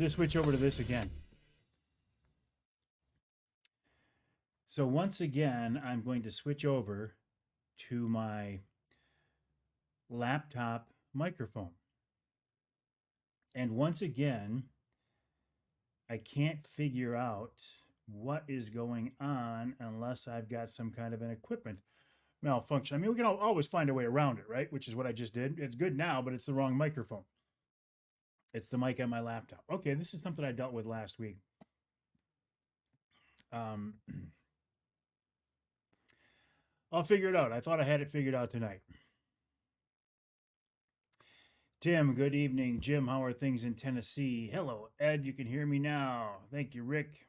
just switch over to this again. So once again, I'm going to switch over to my laptop microphone. And once again, I can't figure out what is going on unless I've got some kind of an equipment malfunction. I mean, we can always find a way around it, right? Which is what I just did. It's good now, but it's the wrong microphone. It's the mic on my laptop. Okay, this is something I dealt with last week. I'll figure it out. I thought I had it figured out tonight. Tim, good evening. Jim, how are things in Tennessee? Hello, Ed, you can hear me now. Thank you, Rick.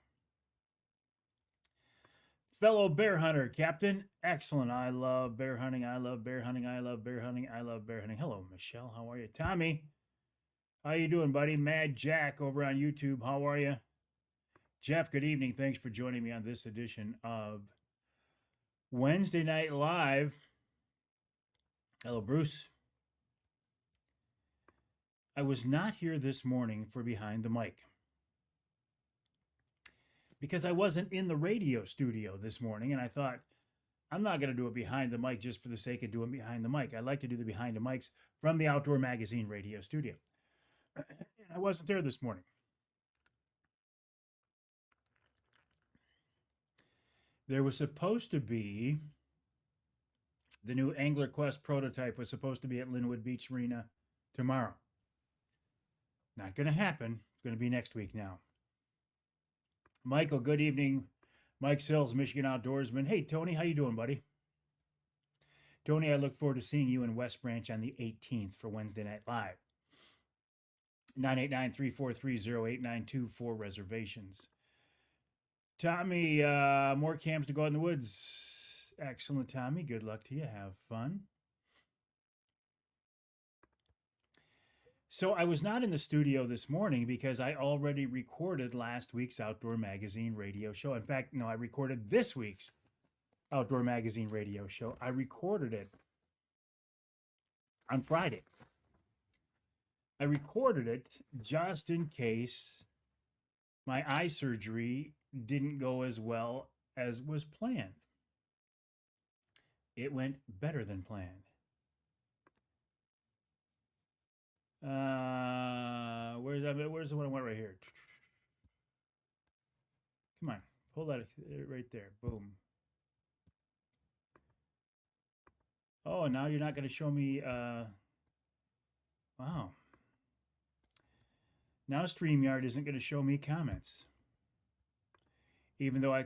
Fellow bear hunter, Captain. Excellent. I love bear hunting. I love bear hunting. I love bear hunting. I love bear hunting. Hello, Michelle. How are you? Tommy, how you doing, buddy? Mad Jack over on YouTube. How are you? Jeff, good evening. Thanks for joining me on this edition of Wednesday Night Live. Hello, Bruce. I was not here this morning for Behind the Mic because I wasn't in the radio studio this morning, and I thought, I'm not going to do it behind the mic just for the sake of doing behind the mic. I like to do the behind the mics from the Outdoor Magazine radio studio. I wasn't there this morning. There was supposed to be the new Angler Quest prototype was supposed to be at Linwood Beach Marina tomorrow. Not going to happen. It's going to be next week now. Michael, good evening. Mike Sills, Michigan Outdoorsman. Hey, Tony, how you doing, buddy? Tony, I look forward to seeing you in West Branch on the 18th for Wednesday Night Live. 989-343-0892 for reservations. Tommy, more cams to go in the woods. Excellent, Tommy. Good luck to you. Have fun. So I was not in the studio this morning because I already recorded last week's Outdoor Magazine radio show. In fact, no, I recorded this week's Outdoor Magazine radio show. I recorded it on Friday. I recorded it just in case my eye surgery didn't go as well as was planned. It went better than planned. Where's the one I want right here? Come on, pull that right there. Boom. Oh, now you're not going to show me. Wow. Now StreamYard isn't going to show me comments, even though I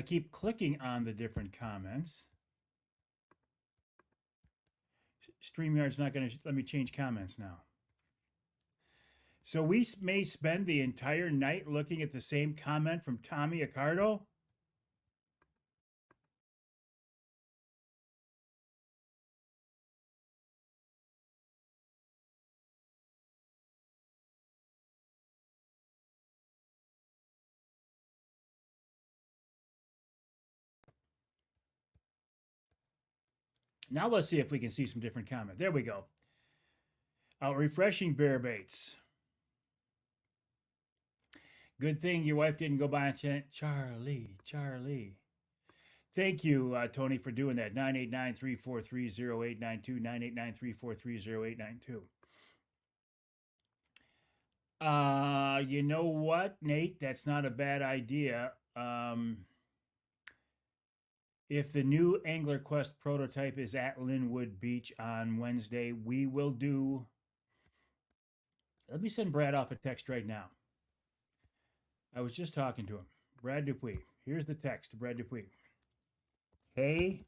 keep clicking on the different comments. StreamYard's not going to let me change comments now. So we may spend the entire night looking at the same comment from Tommy Accardo. Now let's see if we can see some different comment. There we go. Refreshing bear baits. Good thing your wife didn't go by and chant, Charlie, Charlie. Thank you, Tony, for doing that. 989-343-0892, 989-343-0892. You know what, Nate? That's not a bad idea. If the new Angler Quest prototype is at Linwood Beach on Wednesday, we will do... Let me send Brad off a text right now. I was just talking to him. Brad Dupuis. Here's the text to Brad Dupuis. Hey,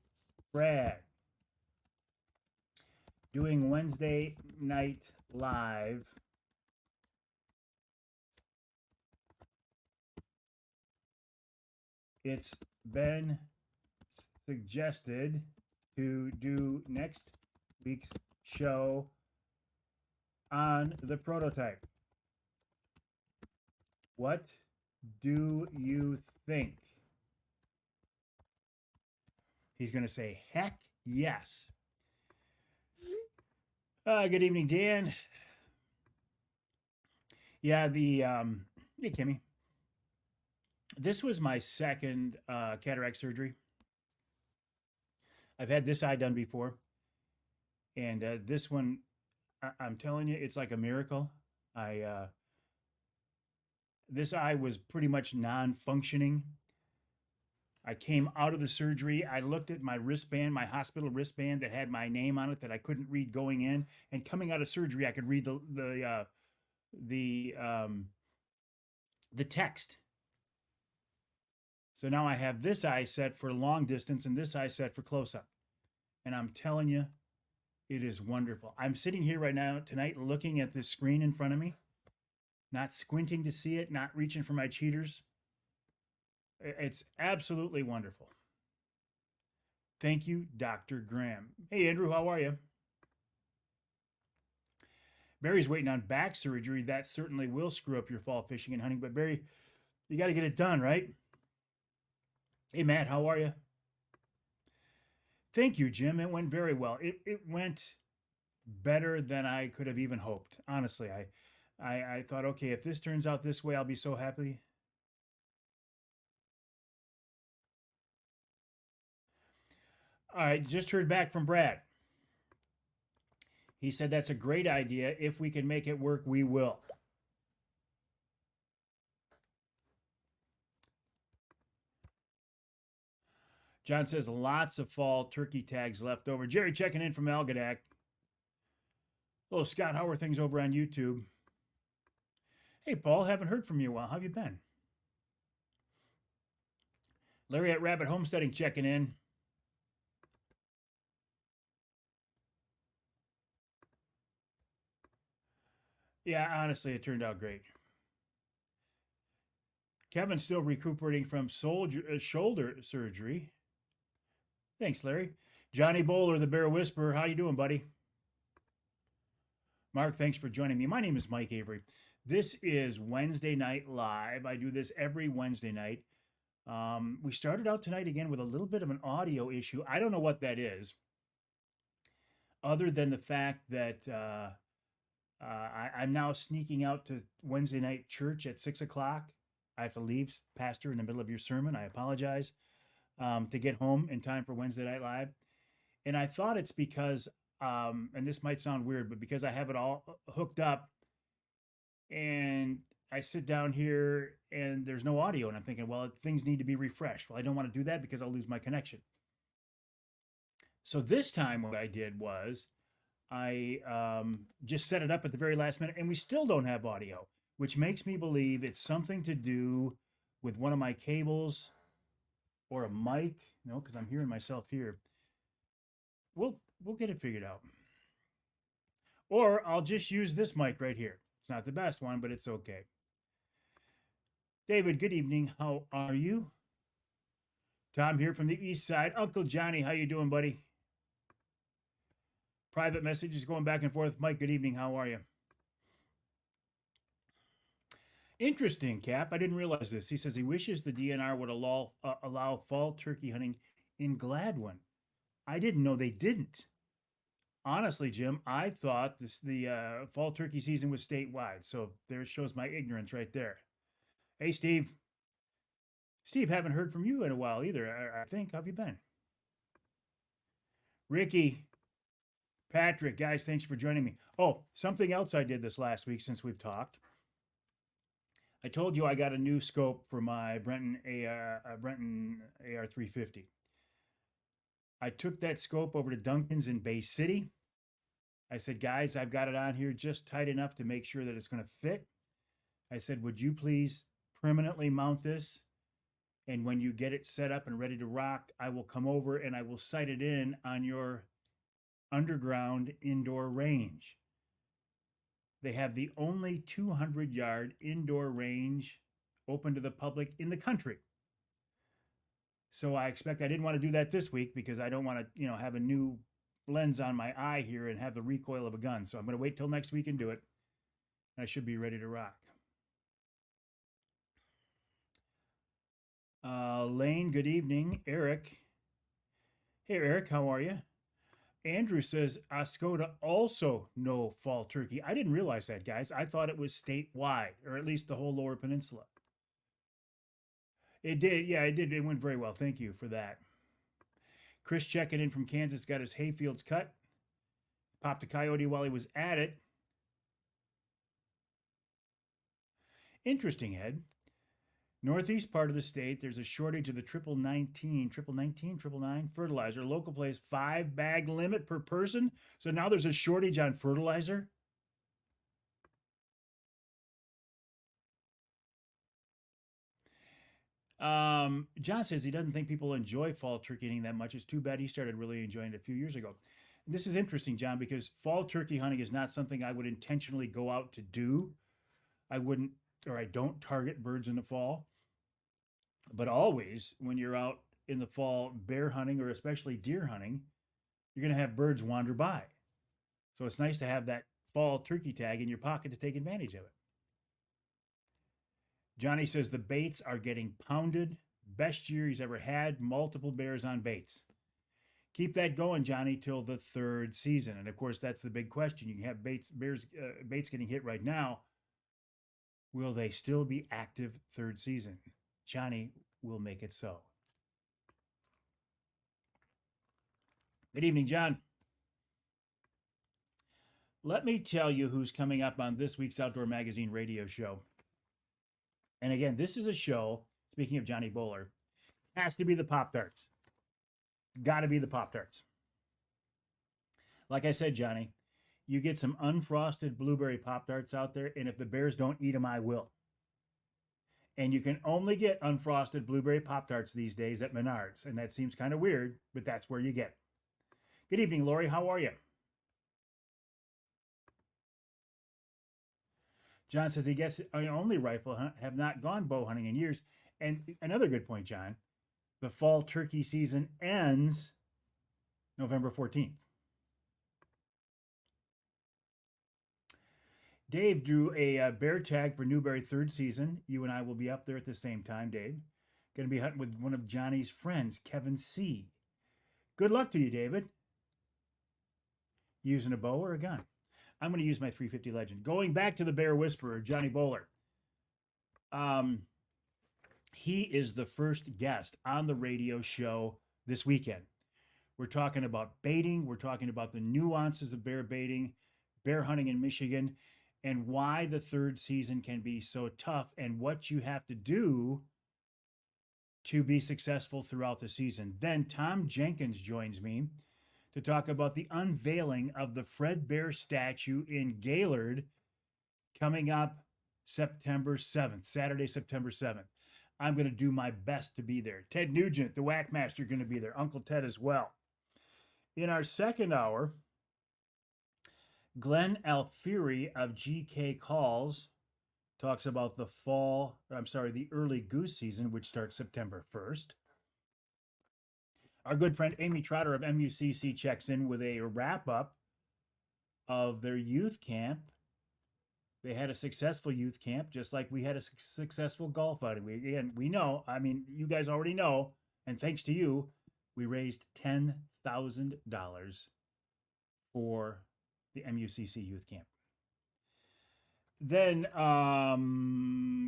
Brad. Doing Wednesday Night Live. It's been suggested to do next week's show on the prototype. What do you think? He's going to say, heck yes. Good evening, Dan. Yeah, hey, Kimmy. This was my second cataract surgery. I've had this eye done before, and this one, I'm telling you, it's like a miracle. I This eye was pretty much non-functioning. I came out of the surgery. I looked at my wristband, my hospital wristband that had my name on it that I couldn't read going in, and coming out of surgery, I could read the the text. So now I have this eye set for long distance and this eye set for close up. And I'm telling you, it is wonderful. I'm sitting here right now tonight looking at this screen in front of me, not squinting to see it, not reaching for my cheaters. It's absolutely wonderful. Thank you, Dr. Graham. Hey, Andrew, how are you? Barry's waiting on back surgery. That certainly will screw up your fall fishing and hunting. But Barry, you got to get it done, right? Hey, Matt, how are you? Thank you, Jim. It went very well. It went better than I could have even hoped. Honestly, I thought, okay, if this turns out this way, I'll be so happy. All right, just heard back from Brad. He said that's a great idea. If we can make it work, we will. John says lots of fall turkey tags left over. Jerry checking in from Algonac. Hello, Scott. How are things over on YouTube? Hey, Paul. Haven't heard from you in a while. How have you been? Larry at Rabbit Homesteading checking in. Yeah, honestly, it turned out great. Kevin's still recuperating from shoulder surgery. Thanks, Larry. Johnny Bowler, the Bear Whisperer. How you doing, buddy? Mark, thanks for joining me. My name is Mike Avery. This is Wednesday Night Live. I do this every Wednesday night. We started out tonight again with a little bit of an audio issue. I don't know what that is, other than the fact that I'm now sneaking out to Wednesday night church at 6 o'clock. I have to leave, Pastor, in the middle of your sermon. I apologize, to get home in time for Wednesday Night Live. And I thought it's because, and this might sound weird, but because I have it all hooked up and I sit down here and there's no audio, and I'm thinking, well, things need to be refreshed. Well, I don't want to do that because I'll lose my connection. So this time, what I did was I just set it up at the very last minute, and we still don't have audio, which makes me believe it's something to do with one of my cables or a mic. No, because I'm hearing myself here. We'll get it figured out. Or I'll just use this mic right here. It's not the best one, but it's okay. David, good evening. How are you? Tom here from the east side. Uncle Johnny, how you doing, buddy? Private messages going back and forth. Mike, good evening. How are you? Interesting, Cap. I didn't realize this. He says he wishes the DNR would allow fall turkey hunting in Gladwin. I didn't know they didn't. Honestly, Jim, I thought the fall turkey season was statewide. So there shows my ignorance right there. Hey, Steve. Steve, haven't heard from you in a while either, I think. How have you been? Ricky, Patrick, guys, thanks for joining me. Oh, something else I did this last week since we've talked. I told you I got a new scope for my Brenton AR350. I took that scope over to Duncan's in Bay City. I said, guys, I've got it on here just tight enough to make sure that it's going to fit. I said, would you please permanently mount this? And when you get it set up and ready to rock, I will come over and I will sight it in on your underground indoor range. They have the only 200-yard indoor range open to the public in the country. So I didn't want to do that this week because I don't want to, have a new lens on my eye here and have the recoil of a gun. So I'm going to wait till next week and do it. I should be ready to rock. Lane, good evening. Eric. Hey, Eric, how are you? Andrew says Oscoda also no fall turkey. I didn't realize that, guys. I thought it was statewide, or at least the whole lower peninsula. It did. Yeah, it did. It went very well. Thank you for that. Chris checking in from Kansas got his hayfields cut. Popped a coyote while he was at it. Interesting, Ed. Northeast part of the state, there's a shortage of the triple nine fertilizer. Local place 5-bag limit per person. So now there's a shortage on fertilizer. John says he doesn't think people enjoy fall turkey eating that much. It's too bad he started really enjoying it a few years ago. And this is interesting, John, because fall turkey hunting is not something I would intentionally go out to do. I wouldn't, or I don't target birds in the fall. But always, when you're out in the fall bear hunting or especially deer hunting, you're going to have birds wander by. So it's nice to have that fall turkey tag in your pocket to take advantage of it. Johnny says the baits are getting pounded. Best year he's ever had. Multiple bears on baits. Keep that going, Johnny, till the third season. And of course, that's the big question. You can have baits getting hit right now. Will they still be active third season? Johnny will make it so. Good evening, John. Let me tell you who's coming up on this week's Outdoor Magazine radio show. And again, this is a show, speaking of Johnny Bowler, has to be the Pop-Tarts. Got to be the Pop-Tarts. Like I said, Johnny, you get some unfrosted blueberry Pop-Tarts out there, and if the bears don't eat them, I will. And you can only get unfrosted blueberry Pop-Tarts these days at Menards. And that seems kind of weird, but that's where you get it. Good evening, Lori. How are you? John says he gets only rifle hunt, have not gone bow hunting in years. And another good point, John, the fall turkey season ends November 14th. Dave drew a bear tag for Newberry third season. You and I will be up there at the same time, Dave. Going to be hunting with one of Johnny's friends, Kevin C. Good luck to you, David. Using a bow or a gun? I'm going to use my 350 Legend. Going back to the Bear Whisperer, Johnny Bowler. He is the first guest on the radio show this weekend. We're talking about baiting. We're talking about the nuances of bear baiting, bear hunting in Michigan, and why the third season can be so tough and what you have to do to be successful throughout the season. Then Tom Jenkins joins me to talk about the unveiling of the Fred Bear statue in Gaylord coming up September 7th, Saturday, September 7th. I'm going to do my best to be there. Ted Nugent, the Whackmaster, going to be there. Uncle Ted as well. In our second hour, Glenn Alfieri of GK Calls talks about the early goose season, which starts September 1st. Our good friend Amy Trotter of MUCC checks in with a wrap-up of their youth camp. They had a successful youth camp, just like we had a successful golf outing. We know, I mean, you guys already know, and thanks to you, we raised $10,000 for the MUCC youth camp. Then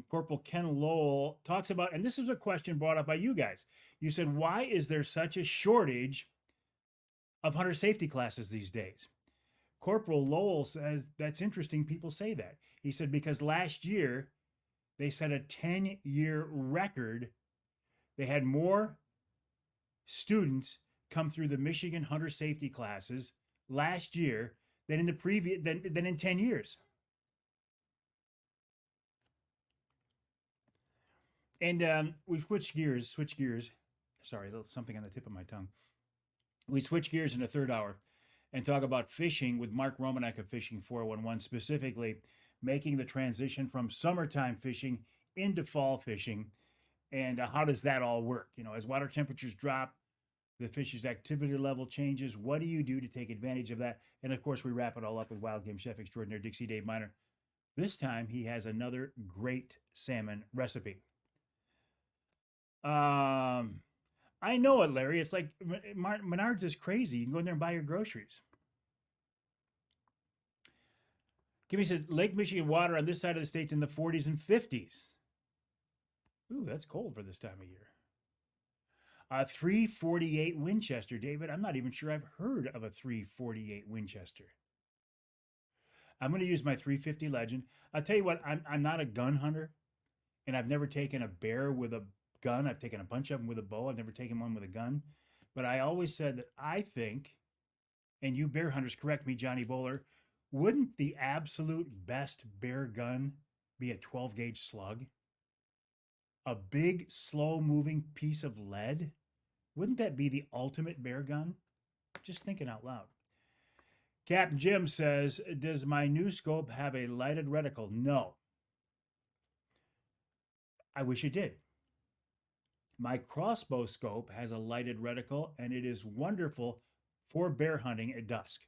Corporal Ken Lowell talks about, and this is a question brought up by you guys. You said, why is there such a shortage of hunter safety classes these days? Corporal Lowell says, that's interesting people say that. He said, because last year they set a 10-year record. They had more students come through the Michigan hunter safety classes last year than in the previous than in 10 years. And we switch gears. Sorry, something on the tip of my tongue. We switch gears in the third hour and talk about fishing with Mark Romanek of Fishing 411, specifically making the transition from summertime fishing into fall fishing. And how does that all work? You know, as water temperatures drop, the fish's activity level changes. What do you do to take advantage of that? And of course, we wrap it all up with wild game chef extraordinaire Dixie Dave Miner. This time, he has another great salmon recipe. I know it, Larry. It's like Menards is crazy. You can go in there and buy your groceries. Kimmy says Lake Michigan water on this side of the state's in the 40s and 50s. Ooh, that's cold for this time of year. 348 Winchester, David. I'm not even sure I've heard of a 348 Winchester. I'm going to use my 350 Legend. I'll tell you what, I'm not a gun hunter, and I've never taken a bear with a gun. I've taken a bunch of them with a bow. I've never taken one with a gun. But I always said that I think, and you bear hunters correct me, Johnny Bowler, wouldn't the absolute best bear gun be a 12 gauge slug? A big, slow moving piece of lead? Wouldn't that be the ultimate bear gun? Just thinking out loud. Captain Jim says, does my new scope have a lighted reticle? No. I wish it did. My crossbow scope has a lighted reticle, and it is wonderful for bear hunting at dusk.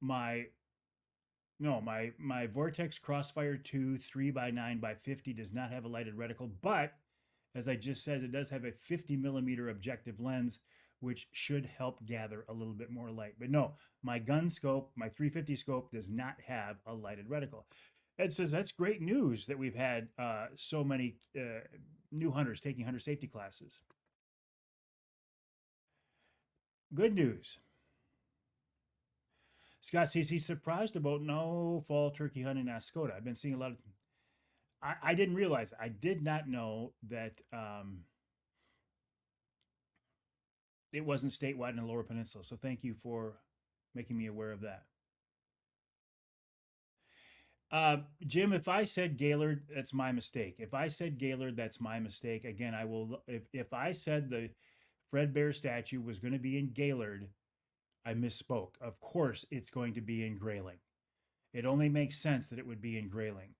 My Vortex Crossfire 2 3x9x50 does not have a lighted reticle, but as I just said, it does have a 50 millimeter objective lens, which should help gather a little bit more light. But no, my gun scope, my 350 scope, does not have a lighted reticle. Ed says that's great news that we've had so many new hunters taking hunter safety classes. Good news. Scott says he's surprised about no fall turkey hunting in Ascota. I've been seeing a lot of. I didn't realize. I did not know that it wasn't statewide in the Lower Peninsula. So thank you for making me aware of that. Jim, if I said Gaylord, that's my mistake. If I said Gaylord, that's my mistake. Again, I will. If I said the Fred Bear statue was going to be in Gaylord, I misspoke. Of course, it's going to be in Grayling. It only makes sense that it would be in Grayling.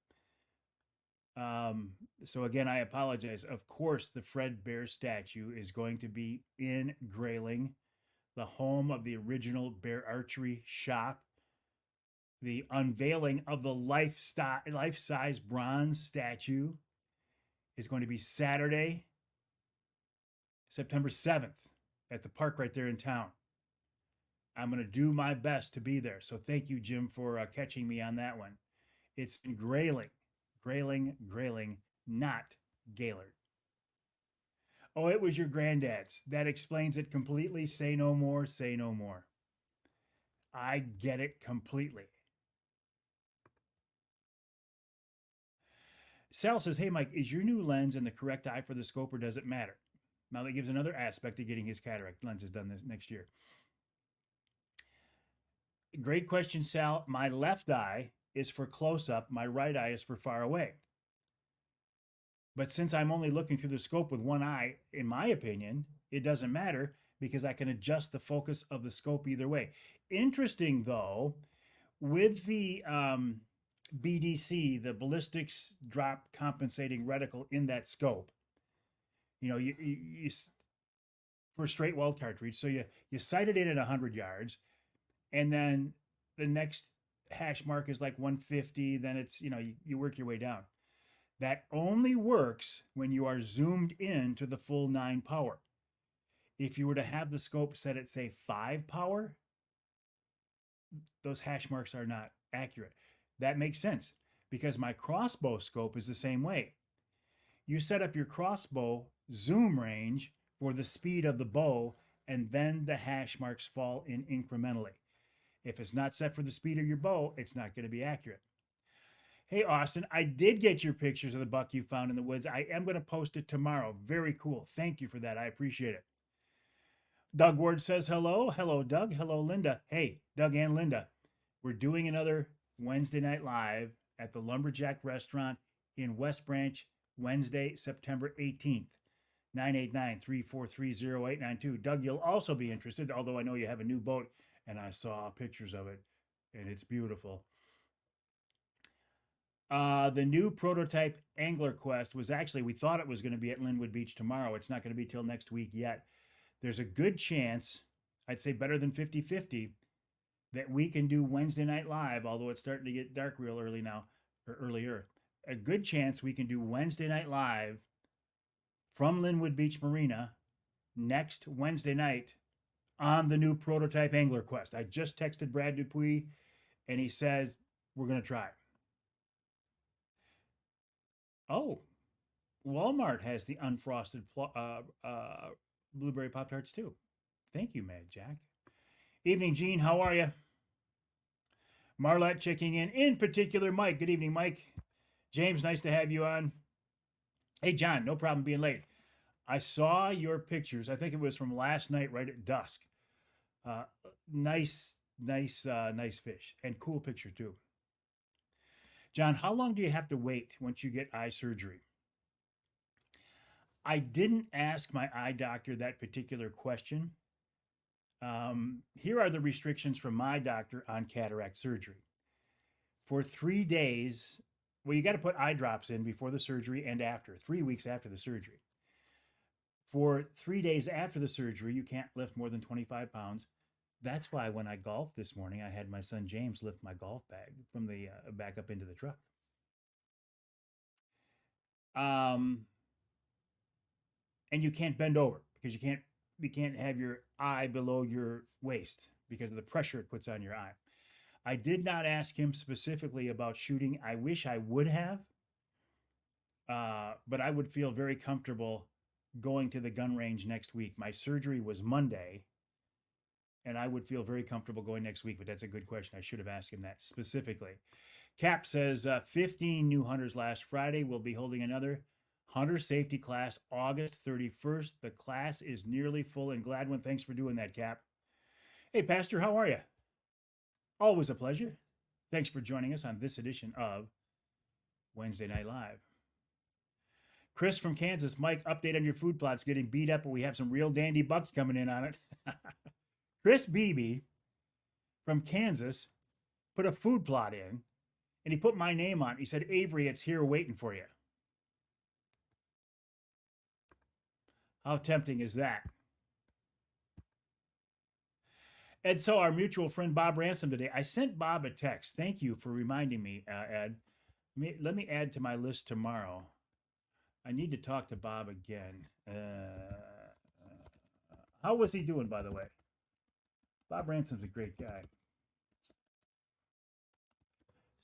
So again, I apologize. Of course, the Fred Bear statue is going to be in Grayling, the home of the original Bear Archery shop. The unveiling of the life-size bronze statue is going to be Saturday, September 7th at the park right there in town. I'm going to do my best to be there. So thank you, Jim, for catching me on that one. It's in Grayling, not Gaylord. Oh, it was your granddad's. That explains it completely. Say no more, say no more. I get it completely. Sal says, hey, Mike, is your new lens in the correct eye for the scope or does it matter? Now that gives another aspect to getting his cataract lenses done this next year. Great question, Sal. My left eye is for close up. My right eye is for far away. But since I'm only looking through the scope with one eye, in my opinion, it doesn't matter because I can adjust the focus of the scope either way. Interesting, though, with the BDC, the ballistics drop compensating reticle in that scope, you for a straight weld cartridge, so you sight it in at 100 yards, and then the next hash mark is like 150, then it's, you work your way down. That only works when you are zoomed in to the full 9 power. If you were to have the scope set at, say, 5 power, those hash marks are not accurate. That makes sense because my crossbow scope is the same way. You set up your crossbow zoom range for the speed of the bow, and then the hash marks fall in incrementally. If it's not set for the speed of your bow, it's not going to be accurate. Hey, Austin, I did get your pictures of the buck you found in the woods. I am going to post it tomorrow. Very cool. Thank you for that. I appreciate it. Doug Ward says hello. Hello, Doug. Hello, Linda. Hey, Doug and Linda. We're doing another Wednesday Night Live at the Lumberjack Restaurant in West Branch, Wednesday, September 18th. 989-343-0892. Doug, you'll also be interested, although I know you have a new boat, and I saw pictures of it, and it's beautiful. The new prototype Angler Quest was actually, we thought it was going to be at Linwood Beach tomorrow. It's not going to be till next week yet. There's a good chance, I'd say better than 50-50, that we can do Wednesday Night Live, although it's starting to get dark real early now, or earlier. A good chance we can do Wednesday Night Live from Linwood Beach Marina next Wednesday night on the new prototype Angler Quest. I just texted Brad Dupuis, and he says we're going to try. Oh, Walmart has the unfrosted blueberry Pop Tarts too. Thank you, Mad Jack. Evening, Gene. How are you? Marlette checking in particular, Mike. Good evening, Mike. James, nice to have you on. Hey, John, no problem being late. I saw your pictures. I think it was from last night, right at dusk. Nice fish, and cool picture too. John, how long do you have to wait once you get eye surgery? I didn't ask my eye doctor that particular question. Here are the restrictions from my doctor on cataract surgery. For 3 days, well, you got to put eye drops in before the surgery and after, 3 weeks after the surgery. For 3 days after the surgery, you can't lift more than 25 pounds. That's why when I golfed this morning, I had my son James lift my golf bag from the back up into the truck. And you can't bend over because you can't have your eye below your waist because of the pressure it puts on your eye. I did not ask him specifically about shooting. I wish I would have, but I would feel very comfortable going to the gun range next week. My surgery was Monday, and I would feel very comfortable going next week, but that's a good question. I should have asked him that specifically. Cap says 15 new hunters last Friday. We'll be holding another hunter safety class August 31st. The class is nearly full in Gladwin. Thanks for doing that, Cap. Hey, Pastor, how are you? Always a pleasure. Thanks for joining us on this edition of Wednesday Night Live. Chris from Kansas, Mike, update on your food plots getting beat up, but we have some real dandy bucks coming in on it. Chris Beebe from Kansas put a food plot in, and he put my name on it. He said, Avery, it's here waiting for you. How tempting is that? And so our mutual friend Bob Ransom today, I sent Bob a text. Thank you for reminding me, Ed. Let me add to my list tomorrow. I need to talk to Bob again. How was he doing, by the way? Bob Ransom's a great guy.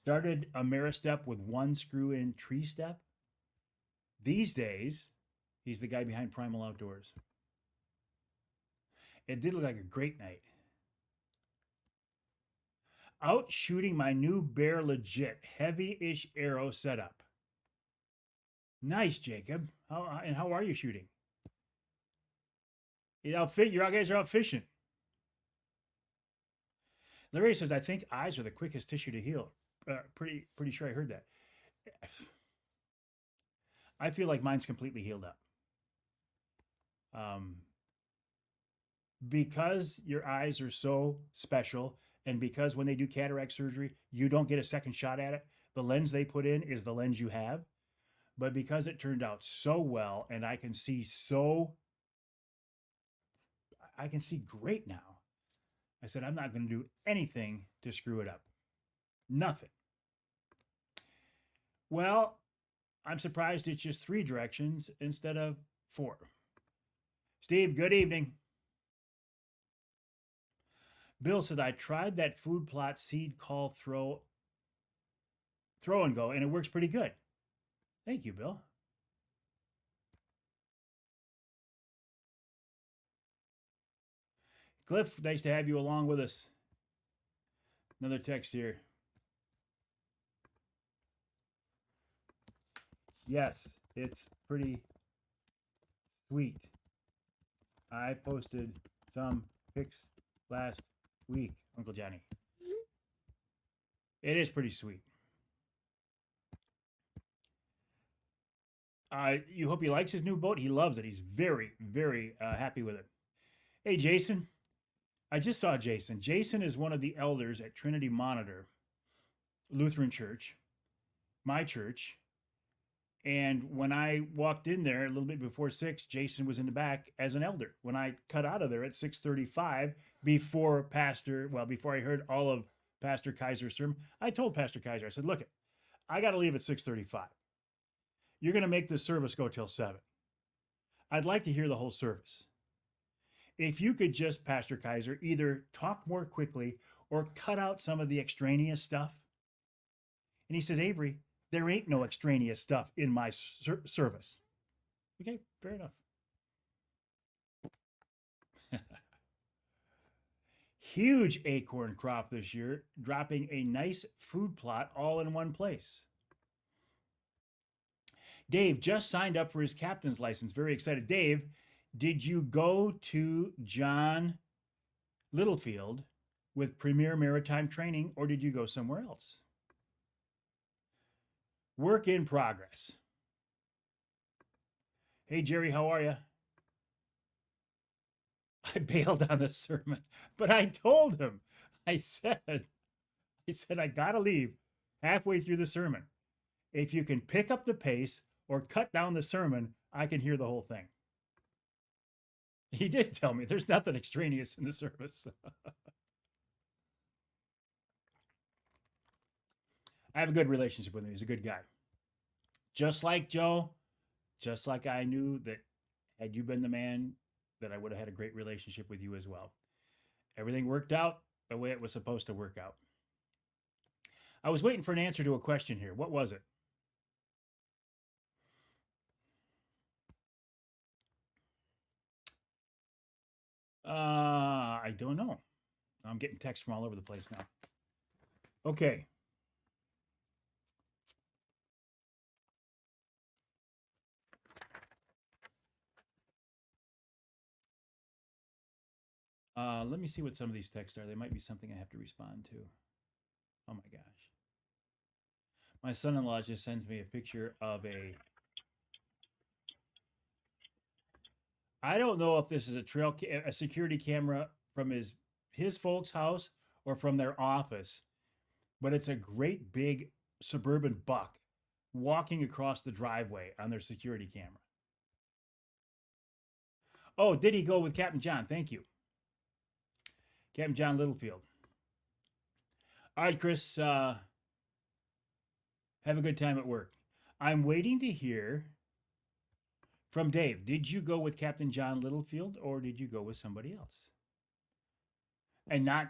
Started Ameristep with one screw-in tree step. These days, he's the guy behind Primal Outdoors. It did look like a great night. Out shooting my new Bear Legit heavy-ish arrow setup. Nice, Jacob. How are you shooting? Your guys are out fishing. Larry says, I think eyes are the quickest tissue to heal. Pretty sure I heard that. I feel like mine's completely healed up. Because your eyes are so special, and because when they do cataract surgery, you don't get a second shot at it. The lens they put in is the lens you have. But because it turned out so well, and I can see great now, I said, I'm not going to do anything to screw it up. Nothing. Well, I'm surprised it's just 3 directions instead of 4. Steve, good evening. Bill said, I tried that food plot seed call throw and go, and it works pretty good. Thank you, Bill. Cliff, nice to have you along with us. Another text here. Yes, it's pretty sweet. I posted some pics last week, Uncle Johnny. It is pretty sweet. You hope he likes his new boat. He loves it. He's very, very happy with it. Hey, Jason. I just saw Jason. Jason is one of the elders at Trinity Monitor Lutheran Church, my church. And when I walked in there a little bit before 6, Jason was in the back as an elder. When I cut out of there at 6:35, before I heard all of Pastor Kaiser's sermon, I told Pastor Kaiser, I said, look, I got to leave at 6:35. You're going to make this service go till 7. I'd like to hear the whole service. If you could just, Pastor Kaiser, either talk more quickly or cut out some of the extraneous stuff. And he says, Avery, there ain't no extraneous stuff in my service. Okay, fair enough. Huge acorn crop this year, dropping a nice food plot all in one place. Dave just signed up for his captain's license. Very excited. Dave, did you go to John Littlefield with Premier Maritime Training, or did you go somewhere else? Work in progress. Hey, Jerry, how are you? I bailed on the sermon, but I told him, I said, I gotta leave halfway through the sermon. If you can pick up the pace or cut down the sermon, I can hear the whole thing. He did tell me there's nothing extraneous in the service. I have a good relationship with him. He's a good guy. Just like Joe, just like I knew that had you been the man, that I would have had a great relationship with you as well. Everything worked out the way it was supposed to work out. I was waiting for an answer to a question here. What was it? I don't know. I'm getting texts from all over the place now. Okay. Let me see what some of these texts are. They might be something I have to respond to. Oh my gosh. My son-in-law just sends me a picture of I don't know if this is a security camera from his folks' house or from their office, but it's a great big suburban buck walking across the driveway on their security camera. Oh, did he go with Captain John? Thank you. Captain John Littlefield. All right, Chris, have a good time at work. I'm waiting to hear from Dave. Did you go with Captain John Littlefield or did you go with somebody else? And not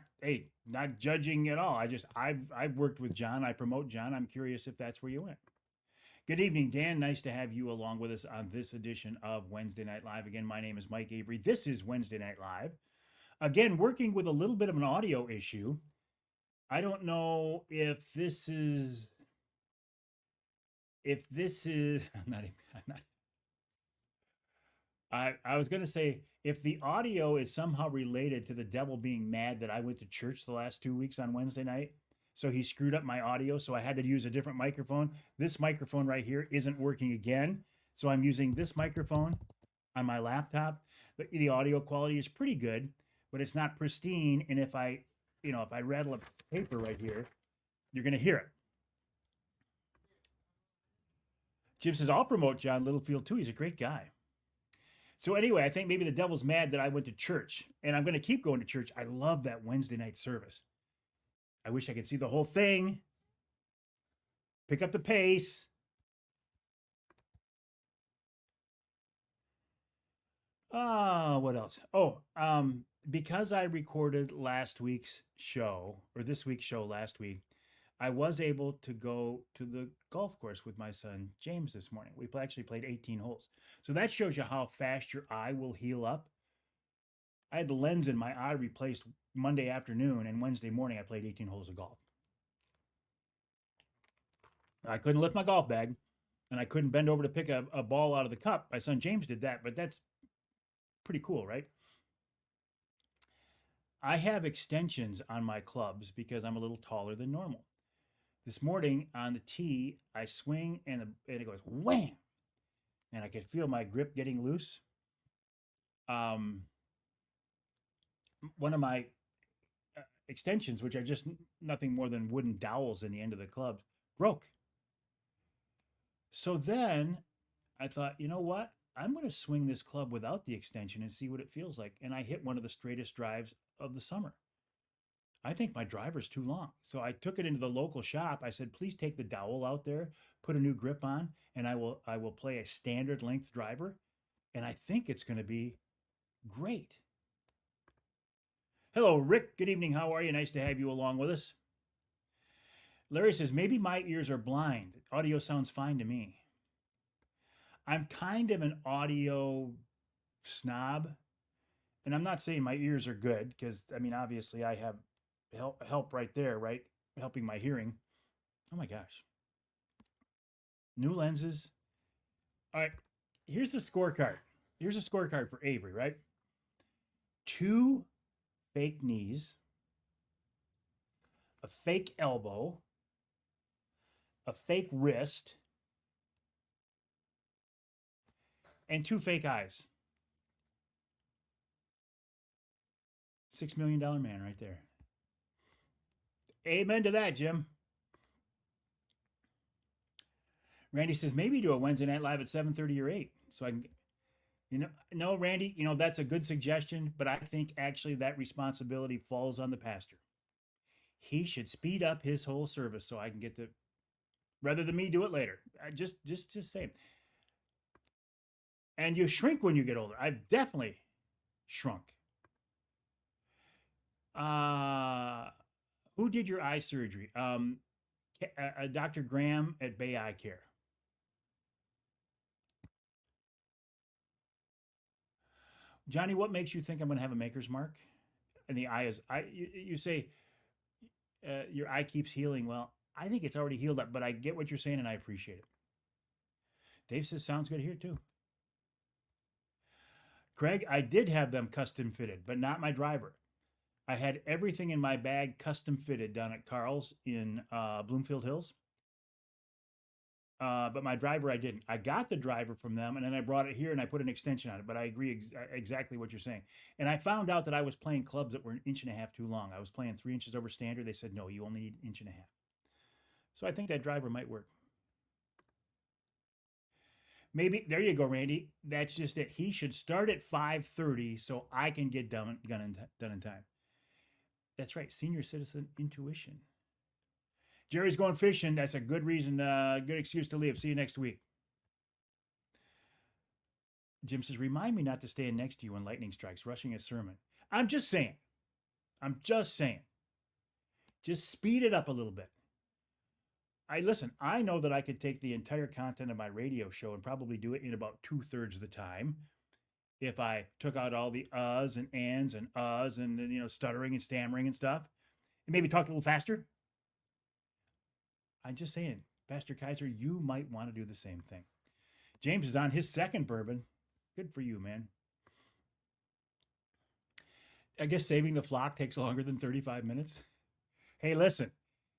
judging at all. I've worked with John. I promote John. I'm curious if that's where you went. Good evening, Dan. Nice to have you along with us on this edition of Wednesday Night Live. Again, my name is Mike Avery. This is Wednesday Night Live. Again, working with a little bit of an audio issue. I don't know if this is. I was going to say if the audio is somehow related to the devil being mad that I went to church the last 2 weeks on Wednesday night. So he screwed up my audio. So I had to use a different microphone. This microphone right here isn't working again. So I'm using this microphone on my laptop. But the audio quality is pretty good, but it's not pristine. And if I rattle a paper right here, you're going to hear it. Jim says, I'll promote John Littlefield too. He's a great guy. So anyway, I think maybe the devil's mad that I went to church, and I'm going to keep going to church. I love that Wednesday night service. I wish I could see the whole thing. Pick up the pace. What else? Oh, because I recorded last week's show, or this week's show last week, I was able to go to the golf course with my son James this morning. We actually played 18 holes. So that shows you how fast your eye will heal up. I had the lens in my eye replaced Monday afternoon, and Wednesday morning I played 18 holes of golf. I couldn't lift my golf bag, and I couldn't bend over to pick a ball out of the cup. My son James did that, but that's pretty cool, right? I have extensions on my clubs because I'm a little taller than normal. This morning on the tee, I swing and it goes wham, and I could feel my grip getting loose. One of my extensions, which are just nothing more than wooden dowels in the end of the clubs, broke. So then I thought, you know what? I'm going to swing this club without the extension and see what it feels like. And I hit one of the straightest drives of the summer. I think my driver's too long. So I took it into the local shop. I said, please take the dowel out there, put a new grip on, and I will play a standard length driver. And I think it's going to be great. Hello, Rick. Good evening. How are you? Nice to have you along with us. Larry says, maybe my ears are blind. Audio sounds fine to me. I'm kind of an audio snob, and I'm not saying my ears are good because, I mean, obviously I have help right there, right? Helping my hearing. Oh my gosh. New lenses. All right. Here's the scorecard. Here's a scorecard for Avery, right? 2 fake knees, a fake elbow, a fake wrist, and 2 fake eyes. $6 million man right there. Amen to that, Jim. Randy says maybe do a Wednesday night live at 7:30 or 8, so I can. No, Randy. That's a good suggestion, but I think actually that responsibility falls on the pastor. He should speed up his whole service so I can get to, rather than me do it later. Just to say. And you shrink when you get older. I've definitely shrunk. Who did your eye surgery? Dr. Graham at Bay Eye Care. Johnny, what makes you think I'm going to have a maker's mark? And the eye is, you say your eye keeps healing. Well, I think it's already healed up, but I get what you're saying and I appreciate it. Dave says, sounds good here too. Craig, I did have them custom fitted, but not my driver. I had everything in my bag custom fitted down at Carl's in Bloomfield Hills. But my driver, I didn't. I got the driver from them, and then I brought it here and I put an extension on it. But I agree exactly what you're saying. And I found out that I was playing clubs that were 1.5 inches too long. I was playing 3 inches over standard. They said, no, you only need 1.5 inches. So I think that driver might work. Maybe, there you go, Randy. That's just it. He should start at 5:30 so I can get done in time. That's right, senior citizen intuition. Jerry's going fishing. That's a good reason, good excuse to leave. See you next week. Jim says, remind me not to stand next to you when lightning strikes, rushing a sermon. I'm just saying. Just speed it up a little bit. I know that I could take the entire content of my radio show and probably do it in about 2/3 of the time if I took out all the uhs and ands and and stuttering and stammering and stuff, and maybe talk a little faster. I'm just saying, Pastor Kaiser, you might want to do the same thing. James is on his second bourbon. Good for you, man. I guess saving the flock takes longer than 35 minutes. Hey, listen,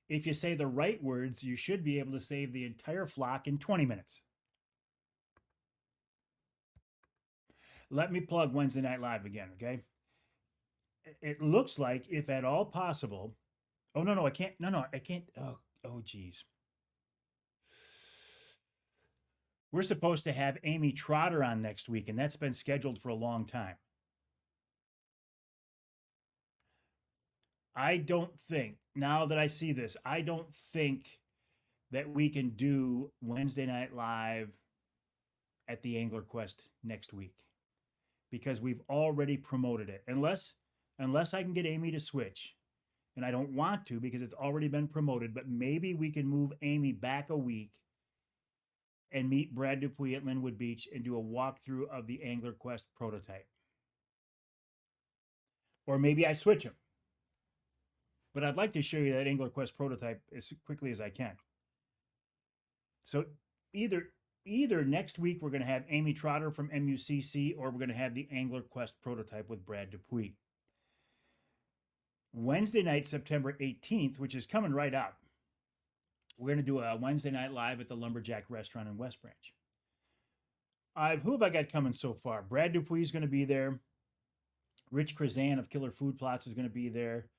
if you say the right words, you should be able to save the entire flock in 20 minutes. Let me plug Wednesday Night Live again, okay? It looks like, if at all possible. Oh, no, I can't. No, I can't. Oh, geez. We're supposed to have Amy Trotter on next week, and that's been scheduled for a long time. I don't think, now that I see this, I don't think that we can do Wednesday Night Live at the Angler Quest next week because we've already promoted it. Unless I can get Amy to switch, and I don't want to because it's already been promoted, but maybe we can move Amy back a week and meet Brad Dupuis at Linwood Beach and do a walkthrough of the Angler Quest prototype. Or maybe I switch them. But I'd like to show you that Angler Quest prototype as quickly as I can. So either next week we're going to have Amy Trotter from MUCC, or we're going to have the Angler Quest prototype with Brad Dupuis. Wednesday night, September 18th, which is coming right up, we're going to do a Wednesday Night Live at the Lumberjack Restaurant in West Branch. Who have I got coming so far? Brad Dupuis is going to be there. Rich Krazan of Killer Food Plots is going to be there.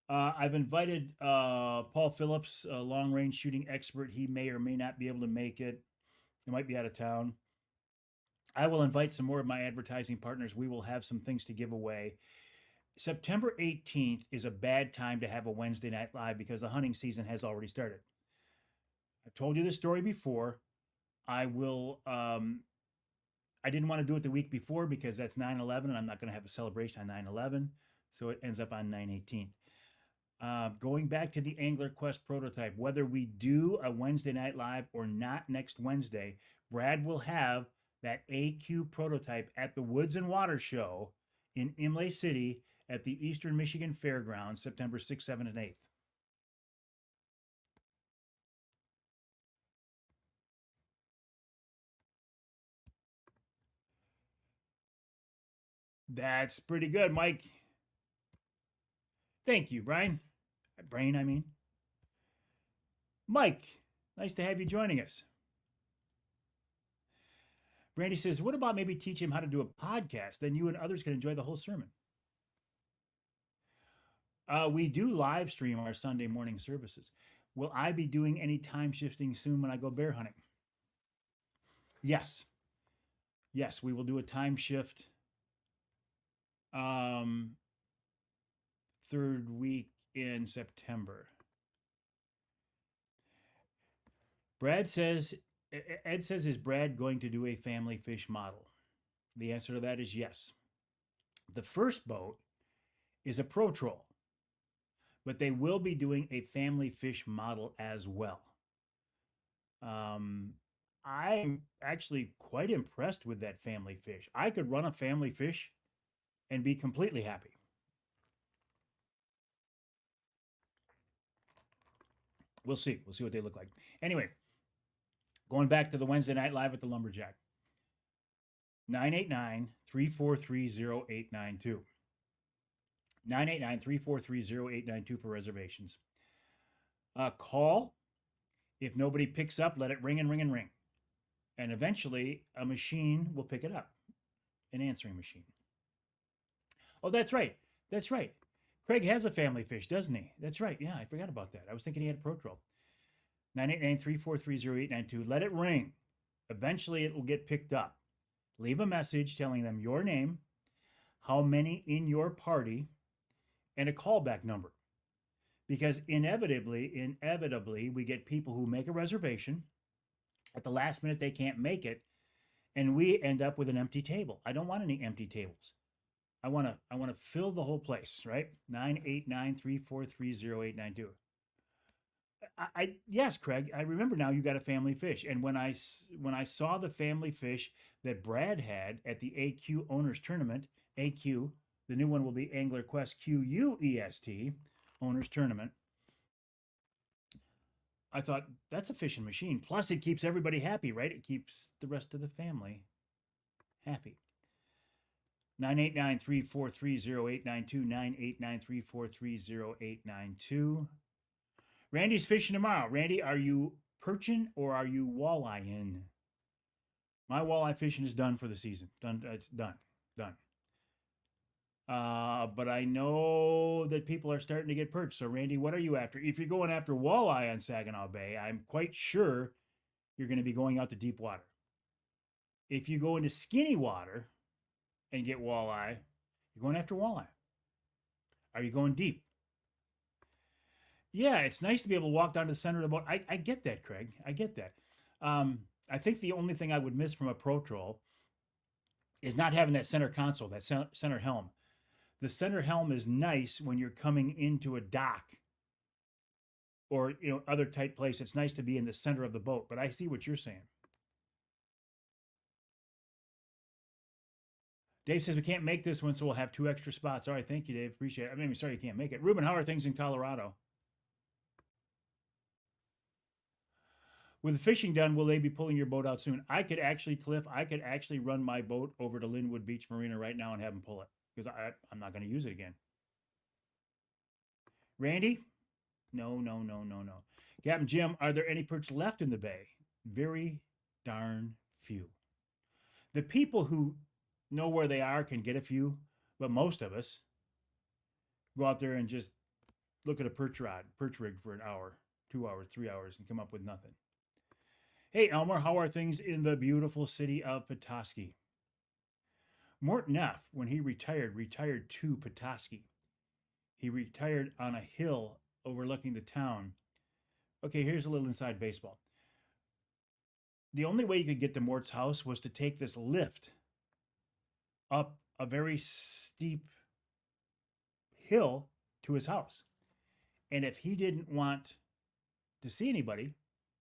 I've invited Paul Phillips, a long-range shooting expert. He may or may not be able to make it. He might be out of town. I will invite some more of my advertising partners. We will have some things to give away. September 18th is a bad time to have a Wednesday Night Live because the hunting season has already started. I've told you this story before. I didn't want to do it the week before because that's 9/11 and I'm not going to have a celebration on 9/11. So it ends up on 9/18. Going back to the Angler Quest prototype, whether we do a Wednesday night live or not next Wednesday, Brad will have that AQ prototype at the Woods and Water Show in Imlay City at the Eastern Michigan Fairgrounds, September 6th, 7th, and 8th. That's pretty good, Mike. Thank you, Brian. Brain, I mean. Mike, nice to have you joining us. Brandy says, what about maybe teach him how to do a podcast? Then you and others can enjoy the whole sermon. We do live stream our Sunday morning services. Will I be doing any time shifting soon when I go bear hunting? Yes. Yes, we will do a time shift third week in September. Ed says, is Brad going to do a family fish model? The answer to that is yes. The first boat is a Pro Troll, but they will be doing a family fish model as well. I'm actually quite impressed with that family fish. I could run a family fish and be completely happy. We'll see. We'll see what they look like. Anyway, going back to the Wednesday night live at the Lumberjack. 989-343-0892. 989-343-0892 for reservations. Call. If nobody picks up, let it ring and ring and ring. And eventually, a machine will pick it up. An answering machine. Oh, that's right. That's right. Craig has a family fish, doesn't he? That's right. Yeah, I forgot about that. I was thinking he had a Pro Troll. 989-343-0892. Let it ring. Eventually, it will get picked up. Leave a message telling them your name, how many in your party, and a callback number. Because inevitably, we get people who make a reservation. At the last minute, they can't make it, and we end up with an empty table. I don't want any empty tables. I want to fill the whole place, right? 989-343-0892. Yes, Craig, I remember now you got a family fish. And when I saw the family fish that Brad had at the AQ Owners Tournament, AQ, the new one will be Angler Quest QUEST Owners Tournament, I thought, that's a fishing machine. Plus, it keeps everybody happy, right? It keeps the rest of the family happy. 989-343-0892, 989-343-0892. Randy's fishing tomorrow. Randy, are you perching or are you walleye-in? My walleye fishing is done for the season. Done. It's done. But I know that people are starting to get perch. So, Randy, what are you after? If you're going after walleye on Saginaw Bay, I'm quite sure you're going to be going out to deep water. If you go into skinny water and get walleye, you're going after walleye. Are you going deep? Yeah, it's nice to be able to walk down to the center of the boat. I get that, Craig. I get that. I think the only thing I would miss from a Pro Troll is not having that center console, that center helm. The center helm is nice when you're coming into a dock or other tight place. It's nice to be in the center of the boat, but I see what you're saying. Dave says we can't make this one, so we'll have 2 extra spots. All right, thank you, Dave. Appreciate it. I'm sorry you can't make it. Ruben, how are things in Colorado? With the fishing done, will they be pulling your boat out soon? I could actually run my boat over to Linwood Beach Marina right now and have them pull it because I'm not going to use it again. Randy? No. Captain Jim, are there any perch left in the bay? Very darn few. The people who know where they are can get a few, but most of us go out there and just look at a perch rig for an hour, 2 hours, 3 hours, and come up with nothing. Hey, Elmer, how are things in the beautiful city of Petoskey? Mort Neff, when he retired to Petoskey. He retired on a hill overlooking the town. Okay, here's a little inside baseball. The only way you could get to Mort's house was to take this lift up a very steep hill to his house. And if he didn't want to see anybody,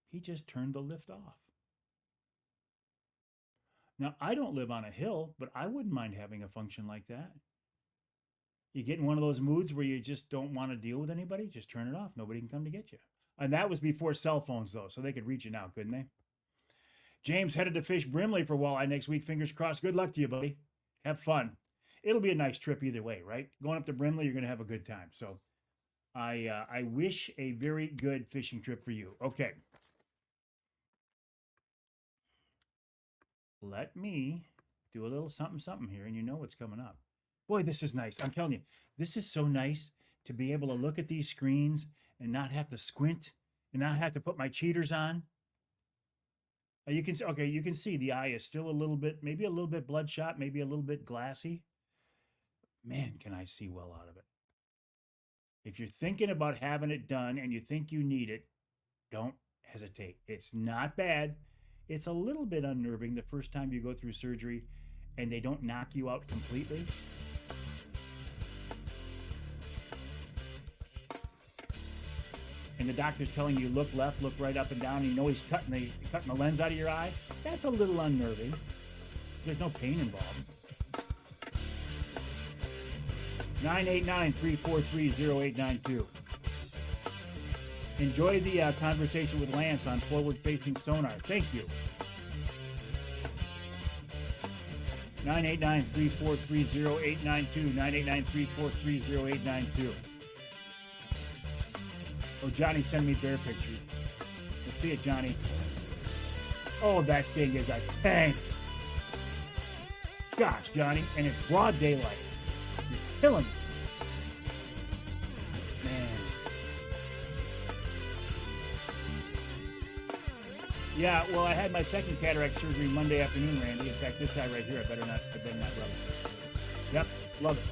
he just turned the lift off. Now, I don't live on a hill, but I wouldn't mind having a function like that. You get in one of those moods where you just don't want to deal with anybody, just turn it off. Nobody can come to get you. And that was before cell phones, though, so they could reach you now, couldn't they? James headed to fish Brimley for walleye next week. Fingers crossed. Good luck to you, buddy. Have fun. It'll be a nice trip either way, right? Going up to Brimley, you're going to have a good time. So I wish a very good fishing trip for you. Okay. Let me do a little something here, and you know what's coming up. Boy, this is nice. I'm telling you, this is so nice to be able to look at these screens and not have to squint and not have to put my cheaters on. You can see, okay, you can see the eye is still a little bit, maybe a little bit bloodshot, maybe a little bit glassy. Man, can I see well out of it. If you're thinking about having it done and you think you need it, don't hesitate. It's not bad. It's a little bit unnerving the first time you go through surgery and they don't knock you out completely. And the doctor's telling you, look left, look right, up and down, and you know he's cutting the lens out of your eye. That's a little unnerving. There's no pain involved. 989-343-0892. Enjoy the conversation with Lance on forward-facing sonar. Thank you. 989-343-0892. 989-343-0892. Oh, Johnny sent me bear pictures. Let's see it, Johnny. Oh, that thing is a tank. Gosh, Johnny, and it's broad daylight. You're killing me. Man. Yeah, well, I had my second cataract surgery Monday afternoon, Randy. In fact, this eye right here, I better not rub it. Yep, love it.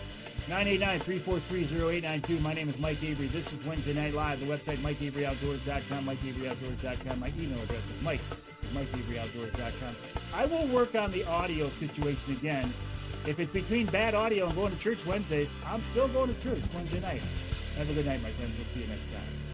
989-343-0892. My name is Mike Avery. This is Wednesday Night Live. The website, MikeAveryOutdoors.com. MikeAveryOutdoors.com. My email address is Mike@MikeAveryOutdoors.com. I will work on the audio situation again. If it's between bad audio and going to church Wednesdays, I'm still going to church Wednesday night. Have a good night, my friends. We'll see you next time.